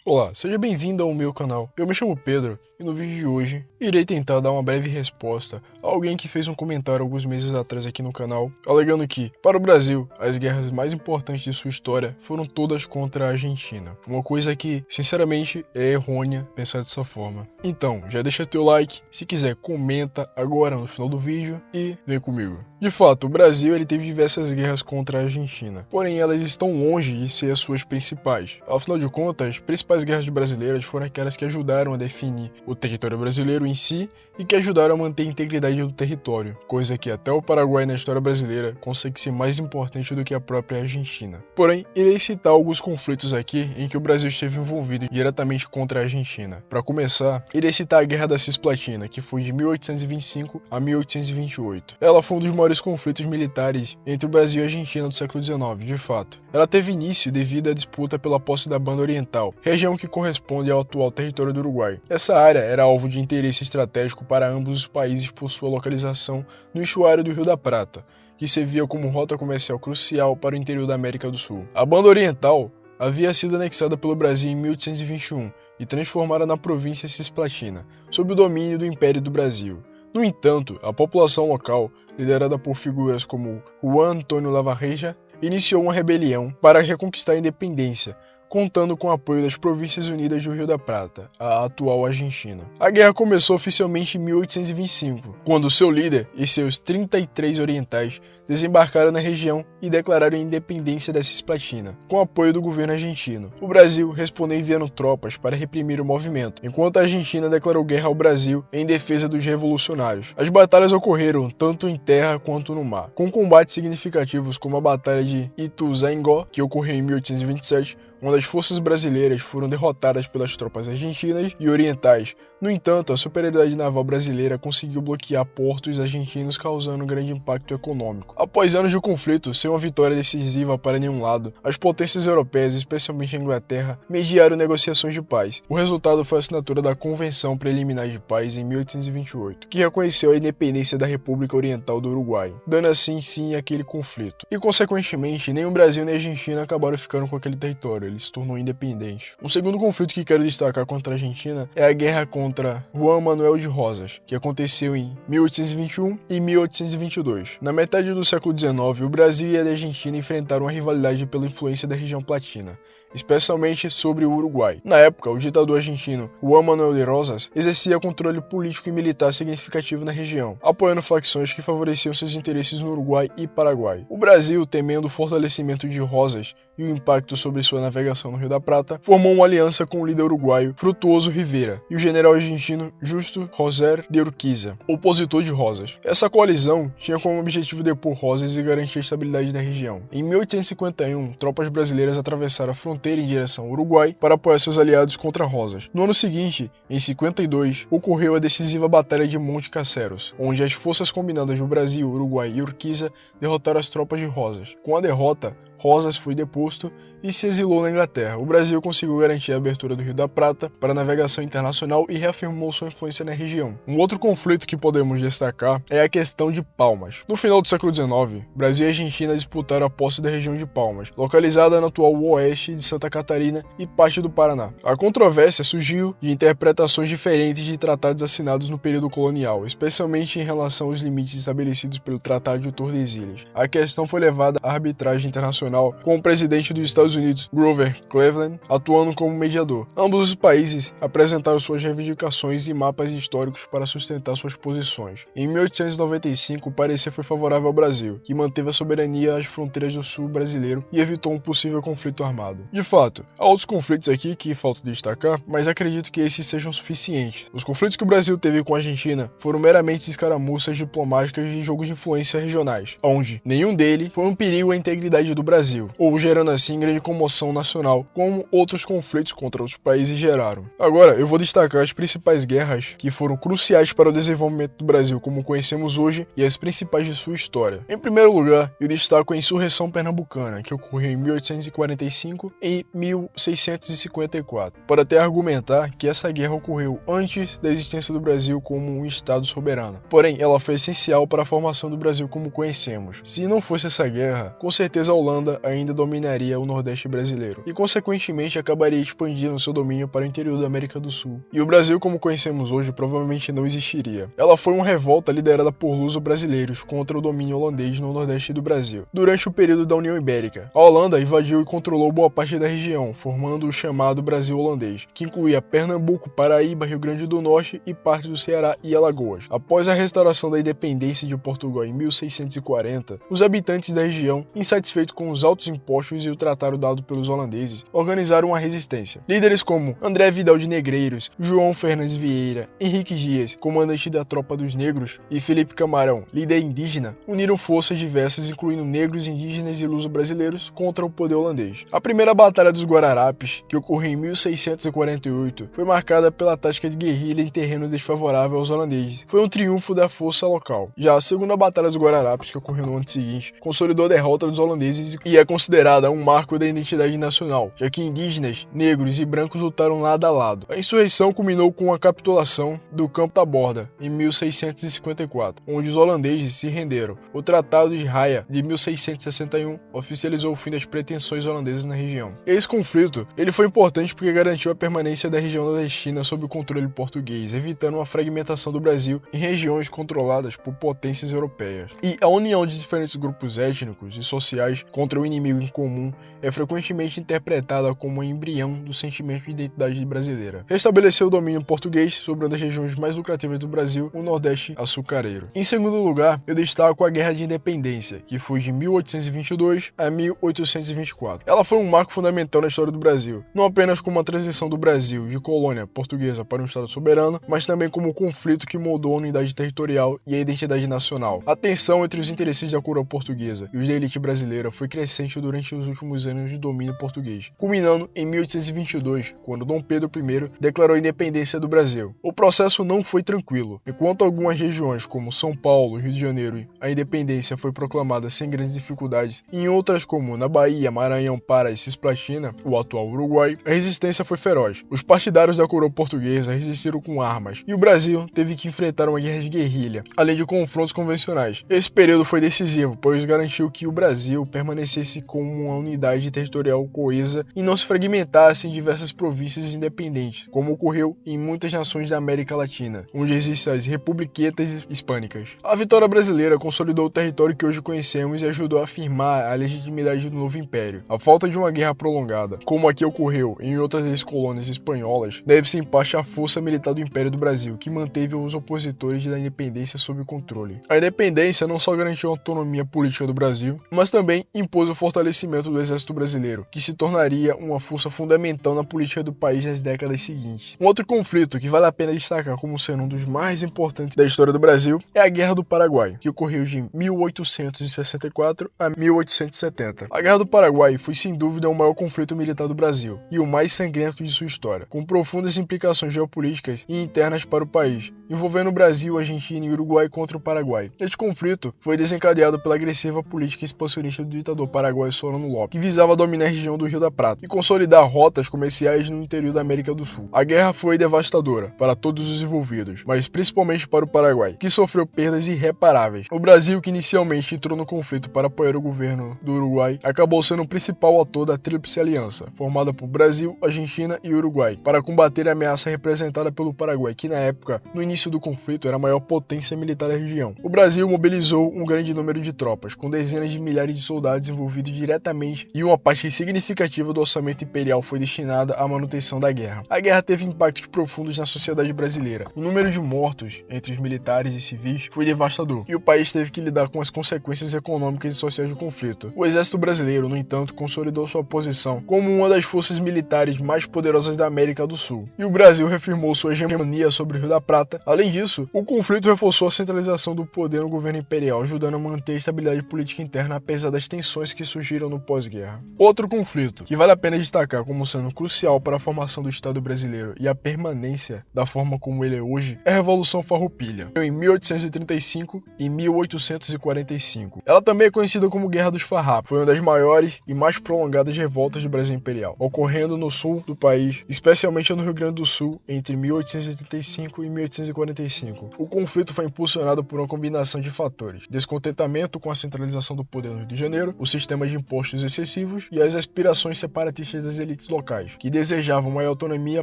Olá, seja bem-vindo ao meu canal. Eu me chamo Pedro e no vídeo de hoje irei tentar dar uma breve resposta a alguém que fez um comentário alguns meses atrás aqui no canal, alegando que, para o Brasil, as guerras mais importantes de sua história foram todas contra a Argentina. Uma coisa que, sinceramente, é errônea pensar dessa forma. Então, já deixa teu like, se quiser comenta agora no final do vídeo e vem comigo. De fato, o Brasil ele teve diversas guerras contra a Argentina, porém elas estão longe de ser as suas principais. Afinal de contas, as principais guerras brasileiras foram aquelas que ajudaram a definir o território brasileiro em si e que ajudaram a manter a integridade do território, coisa que até o Paraguai na história brasileira consegue ser mais importante do que a própria Argentina. Porém, irei citar alguns conflitos aqui em que o Brasil esteve envolvido diretamente contra a Argentina. Para começar, irei citar a Guerra da Cisplatina, que foi de 1825 a 1828. Ela foi um dos maiores conflitos militares entre o Brasil e a Argentina do século XIX, de fato. Ela teve início devido à disputa pela posse da Banda Oriental, região que corresponde ao atual território do Uruguai. Essa área era alvo de interesse estratégico para ambos os países por sua localização no estuário do Rio da Prata, que servia como rota comercial crucial para o interior da América do Sul. A Banda Oriental havia sido anexada pelo Brasil em 1821 e transformada na província Cisplatina, sob o domínio do Império do Brasil. No entanto, a população local, liderada por figuras como Juan Antônio Lavarreja, iniciou uma rebelião para reconquistar a independência, contando com o apoio das Províncias Unidas do Rio da Prata, a atual Argentina. A guerra começou oficialmente em 1825, quando seu líder e seus 33 orientais desembarcaram na região e declararam a independência da Cisplatina, com o apoio do governo argentino. O Brasil respondeu enviando tropas para reprimir o movimento, enquanto a Argentina declarou guerra ao Brasil em defesa dos revolucionários. As batalhas ocorreram tanto em terra quanto no mar, com combates significativos como a Batalha de Ituzaingó, que ocorreu em 1827, onde as forças brasileiras foram derrotadas pelas tropas argentinas e orientais. No entanto, a superioridade naval brasileira conseguiu bloquear portos argentinos, causando um grande impacto econômico. Após anos de conflito, sem uma vitória decisiva para nenhum lado, as potências europeias, especialmente a Inglaterra, mediaram negociações de paz. O resultado foi a assinatura da Convenção Preliminar de Paz em 1828, que reconheceu a independência da República Oriental do Uruguai, dando assim fim àquele conflito. E, consequentemente, nem o Brasil nem a Argentina acabaram ficando com aquele território, ele se tornou independente. Um segundo conflito que quero destacar contra a Argentina é a guerra contra Juan Manuel de Rosas, que aconteceu em 1821 e 1822. Na metade do século XIX, o Brasil e a Argentina enfrentaram uma rivalidade pela influência da região platina, especialmente sobre o Uruguai. Na época, o ditador argentino Juan Manuel de Rosas exercia controle político e militar significativo na região, apoiando facções que favoreciam seus interesses no Uruguai e Paraguai. O Brasil, temendo o fortalecimento de Rosas e o impacto sobre sua navegação no Rio da Prata, formou uma aliança com o líder uruguaio Frutuoso Rivera e o general argentino Justo Roser de Urquiza, opositor de Rosas. Essa coalizão tinha como objetivo depor Rosas e garantir a estabilidade da região. Em 1851, tropas brasileiras atravessaram a fronteira em direção ao Uruguai para apoiar seus aliados contra Rosas. No ano seguinte, em 52, ocorreu a decisiva Batalha de Monte Caseros, onde as forças combinadas do Brasil, Uruguai e Urquiza derrotaram as tropas de Rosas. Com a derrota, Rosas foi deposto e se exilou na Inglaterra. O Brasil conseguiu garantir a abertura do Rio da Prata para a navegação internacional e reafirmou sua influência na região. Um outro conflito que podemos destacar é a questão de Palmas. No final do século XIX, Brasil e Argentina disputaram a posse da região de Palmas, localizada no atual oeste de Santa Catarina e parte do Paraná. A controvérsia surgiu de interpretações diferentes de tratados assinados no período colonial, especialmente em relação aos limites estabelecidos pelo Tratado de Tordesilhas. A questão foi levada à arbitragem internacional, com o presidente dos Estados Unidos, Grover Cleveland, atuando como mediador. Ambos os países apresentaram suas reivindicações e mapas históricos para sustentar suas posições. Em 1895, o parecer foi favorável ao Brasil, que manteve a soberania às fronteiras do sul brasileiro e evitou um possível conflito armado. De fato, há outros conflitos aqui que falta destacar, mas acredito que esses sejam suficientes. Os conflitos que o Brasil teve com a Argentina foram meramente escaramuças diplomáticas e jogos de influência regionais, onde nenhum deles foi um perigo à integridade do Brasil, ou gerando assim grande comoção nacional, como outros conflitos contra outros países geraram. Agora, eu vou destacar as principais guerras que foram cruciais para o desenvolvimento do Brasil como conhecemos hoje e as principais de sua história. Em primeiro lugar, eu destaco a Insurreição Pernambucana, que ocorreu em 1845 e 1654, para até argumentar que essa guerra ocorreu antes da existência do Brasil como um Estado soberano. Porém, ela foi essencial para a formação do Brasil como conhecemos. Se não fosse essa guerra, com certeza a Holanda ainda dominaria o Nordeste nordeste brasileiro e, consequentemente, acabaria expandindo seu domínio para o interior da América do Sul. E o Brasil, como conhecemos hoje, provavelmente não existiria. Ela foi uma revolta liderada por luso-brasileiros contra o domínio holandês no nordeste do Brasil, durante o período da União Ibérica. A Holanda invadiu e controlou boa parte da região, formando o chamado Brasil holandês, que incluía Pernambuco, Paraíba, Rio Grande do Norte e parte do Ceará e Alagoas. Após a restauração da independência de Portugal em 1640, os habitantes da região, insatisfeitos com os altos impostos e o tratado dado pelos holandeses, organizaram uma resistência. Líderes como André Vidal de Negreiros, João Fernandes Vieira, Henrique Dias, comandante da Tropa dos Negros, e Felipe Camarão, líder indígena, uniram forças diversas, incluindo negros, indígenas e luso-brasileiros, contra o poder holandês. A primeira Batalha dos Guararapes, que ocorreu em 1648, foi marcada pela tática de guerrilha em terreno desfavorável aos holandeses. Foi um triunfo da força local. Já a segunda Batalha dos Guararapes, que ocorreu no ano seguinte, consolidou a derrota dos holandeses e é considerada um marco da identidade nacional, já que indígenas, negros e brancos lutaram lado a lado. A insurreição culminou com a capitulação do Campo da Borda, em 1654, onde os holandeses se renderam. O Tratado de Haia, de 1661, oficializou o fim das pretensões holandesas na região. Esse conflito ele foi importante porque garantiu a permanência da região nordestina sob o controle português, evitando uma fragmentação do Brasil em regiões controladas por potências europeias. E a união de diferentes grupos étnicos e sociais contra o inimigo em comum é frequentemente interpretada como um embrião do sentimento de identidade brasileira. Restabeleceu o domínio português sobre uma das regiões mais lucrativas do Brasil, o Nordeste açucareiro. Em segundo lugar, eu destaco a Guerra de Independência, que foi de 1822 a 1824. Ela foi um marco fundamental na história do Brasil, não apenas como a transição do Brasil de colônia portuguesa para um Estado soberano, mas também como um conflito que moldou a unidade territorial e a identidade nacional. A tensão entre os interesses da coroa portuguesa e os da elite brasileira foi crescente durante os últimos anos de domínio português, culminando em 1822, quando Dom Pedro I declarou a independência do Brasil. O processo não foi tranquilo. Enquanto algumas regiões, como São Paulo e Rio de Janeiro, a independência foi proclamada sem grandes dificuldades, e em outras como na Bahia, Maranhão, Pará e Cisplatina, o atual Uruguai, a resistência foi feroz. Os partidários da coroa portuguesa resistiram com armas, e o Brasil teve que enfrentar uma guerra de guerrilha, além de confrontos convencionais. Esse período foi decisivo, pois garantiu que o Brasil permanecesse como uma unidade territorial coesa e não se fragmentasse em diversas províncias independentes, como ocorreu em muitas nações da América Latina, onde existem as republiquetas hispânicas. A vitória brasileira consolidou o território que hoje conhecemos e ajudou a afirmar a legitimidade do novo império. A falta de uma guerra prolongada, como aqui ocorreu em outras ex-colônias espanholas, deve-se em parte à força militar do Império do Brasil, que manteve os opositores da independência sob controle. A independência não só garantiu a autonomia política do Brasil, mas também impôs o fortalecimento do exército brasileiro, que se tornaria uma força fundamental na política do país nas décadas seguintes. Um outro conflito que vale a pena destacar como sendo um dos mais importantes da história do Brasil é a Guerra do Paraguai, que ocorreu de 1864 a 1870. A Guerra do Paraguai foi sem dúvida o maior conflito militar do Brasil e o mais sangrento de sua história, com profundas implicações geopolíticas e internas para o país, envolvendo o Brasil, Argentina e Uruguai contra o Paraguai. Este conflito foi desencadeado pela agressiva política expansionista do ditador paraguaio Solano Lopes, que visava dominar a região do Rio da Prata e consolidar rotas comerciais no interior da América do Sul. A guerra foi devastadora para todos os envolvidos, mas principalmente para o Paraguai, que sofreu perdas irreparáveis. O Brasil, que inicialmente entrou no conflito para apoiar o governo do Uruguai, acabou sendo o principal ator da Tríplice Aliança, formada por Brasil, Argentina e Uruguai, para combater a ameaça representada pelo Paraguai, que na época, no início do conflito, era a maior potência militar da região. O Brasil mobilizou um grande número de tropas, com dezenas de milhares de soldados envolvidos diretamente, e uma parte significativa do orçamento imperial foi destinada à manutenção da guerra. A guerra teve impactos profundos na sociedade brasileira. O número de mortos entre os militares e civis foi devastador, e o país teve que lidar com as consequências econômicas e sociais do conflito. O exército brasileiro, no entanto, consolidou sua posição como uma das forças militares mais poderosas da América do Sul, e o Brasil reafirmou sua hegemonia sobre o Rio da Prata. Além disso, o conflito reforçou a centralização do poder no governo imperial, ajudando a manter a estabilidade política interna apesar das tensões que surgiram no pós-guerra. Outro conflito que vale a pena destacar como sendo crucial para a formação do Estado brasileiro e a permanência da forma como ele é hoje é a Revolução Farroupilha, em 1835 e 1845. Ela também é conhecida como Guerra dos Farrapos. Foi uma das maiores e mais prolongadas revoltas do Brasil Imperial, ocorrendo no sul do país, especialmente no Rio Grande do Sul, entre 1885 e 1845. O conflito foi impulsionado por uma combinação de fatores: descontentamento com a centralização do poder no Rio de Janeiro, o sistema de impostos excessivos objetivos e as aspirações separatistas das elites locais, que desejavam maior autonomia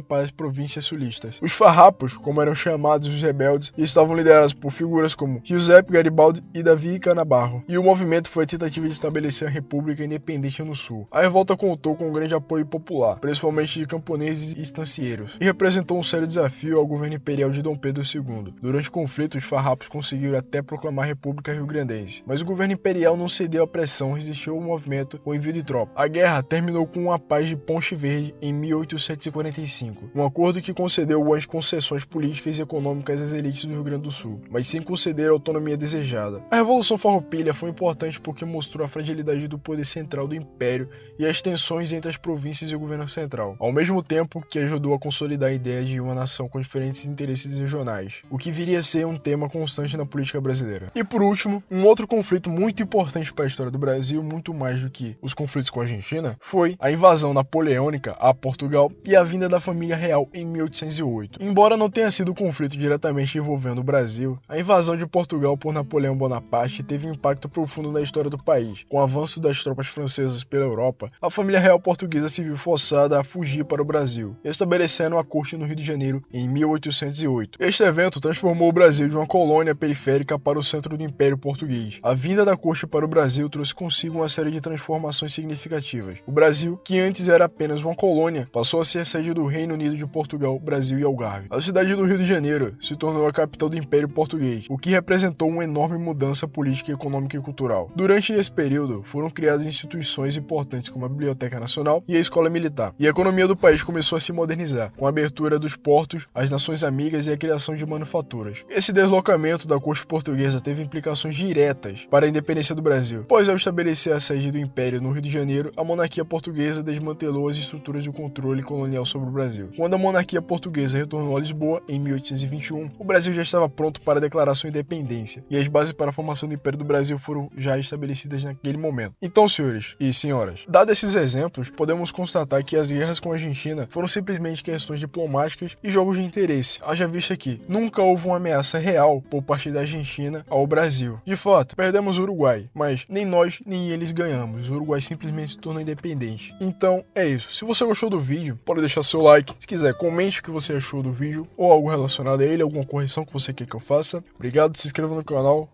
para as províncias sulistas. Os farrapos, como eram chamados os rebeldes, estavam liderados por figuras como Giuseppe Garibaldi e Davi Canabarro, e o movimento foi a tentativa de estabelecer a república independente no sul. A revolta contou com um grande apoio popular, principalmente de camponeses e estancieiros, e representou um sério desafio ao governo imperial de Dom Pedro II. Durante o conflito, os farrapos conseguiram até proclamar a República Rio-Grandense, mas o governo imperial não cedeu à pressão e resistiu ao movimento com o envio de tropas. A guerra terminou com a Paz de Ponte Verde em 1845, um acordo que concedeu algumas concessões políticas e econômicas às elites do Rio Grande do Sul, mas sem conceder a autonomia desejada. A Revolução Farroupilha foi importante porque mostrou a fragilidade do poder central do Império e as tensões entre as províncias e o governo central, ao mesmo tempo que ajudou a consolidar a ideia de uma nação com diferentes interesses regionais, o que viria a ser um tema constante na política brasileira. E por último, um outro conflito muito importante para a história do Brasil, muito mais do que os conflitos com a Argentina, foi a invasão napoleônica a Portugal e a vinda da família real em 1808. Embora não tenha sido um conflito diretamente envolvendo o Brasil, a invasão de Portugal por Napoleão Bonaparte teve um impacto profundo na história do país. Com o avanço das tropas francesas pela Europa, a família real portuguesa se viu forçada a fugir para o Brasil, estabelecendo a corte no Rio de Janeiro em 1808. Este evento transformou o Brasil de uma colônia periférica para o centro do Império Português. A vinda da corte para o Brasil trouxe consigo uma série de transformações significativas. O Brasil, que antes era apenas uma colônia, passou a ser a sede do Reino Unido de Portugal, Brasil e Algarve. A cidade do Rio de Janeiro se tornou a capital do Império Português, o que representou uma enorme mudança política, econômica e cultural. Durante esse período, foram criadas instituições importantes como a Biblioteca Nacional e a Escola Militar, e a economia do país começou a se modernizar, com a abertura dos portos, as nações amigas e a criação de manufaturas. Esse deslocamento da corte portuguesa teve implicações diretas para a independência do Brasil, pois ao estabelecer a sede do Império no Rio de Janeiro, a monarquia portuguesa desmantelou as estruturas de controle colonial sobre o Brasil. Quando a monarquia portuguesa retornou a Lisboa, em 1821, o Brasil já estava pronto para declarar sua independência, e as bases para a formação do Império do Brasil foram já estabelecidas naquele momento. Então, senhores e senhoras, dados esses exemplos, podemos constatar que as guerras com a Argentina foram simplesmente questões diplomáticas e jogos de interesse. Haja vista que nunca houve uma ameaça real por parte da Argentina ao Brasil. De fato, perdemos o Uruguai, mas nem nós nem eles ganhamos. O Uruguai simplesmente se tornou independente. Então, é isso. Se você gostou do vídeo, pode deixar seu like. Se quiser, comente o que você achou do vídeo ou algo relacionado a ele, alguma correção que você quer que eu faça. Obrigado, se inscreva no canal.